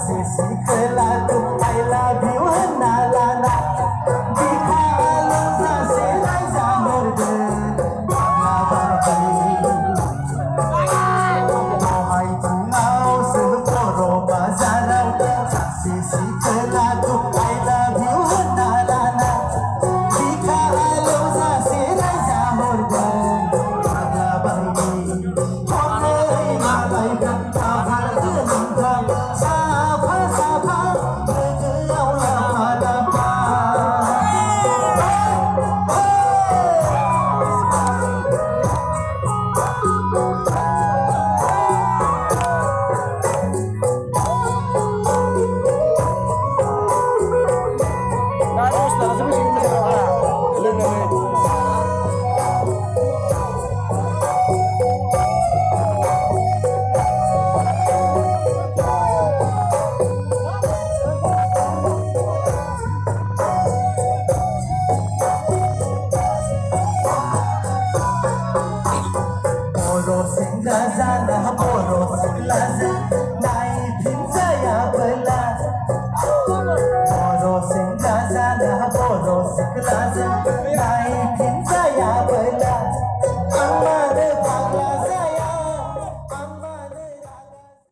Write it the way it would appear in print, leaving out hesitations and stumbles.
शिकला तू I love you na la la दिखा लो जसे राजा मुर्ग Ay tungaw sulporo bazaraw Saksi शिकला तू I love you na la la दिखा लो जसे राजा मुर्ग Gazana boros laza nai pinzaya bela boros gazana boros laza nai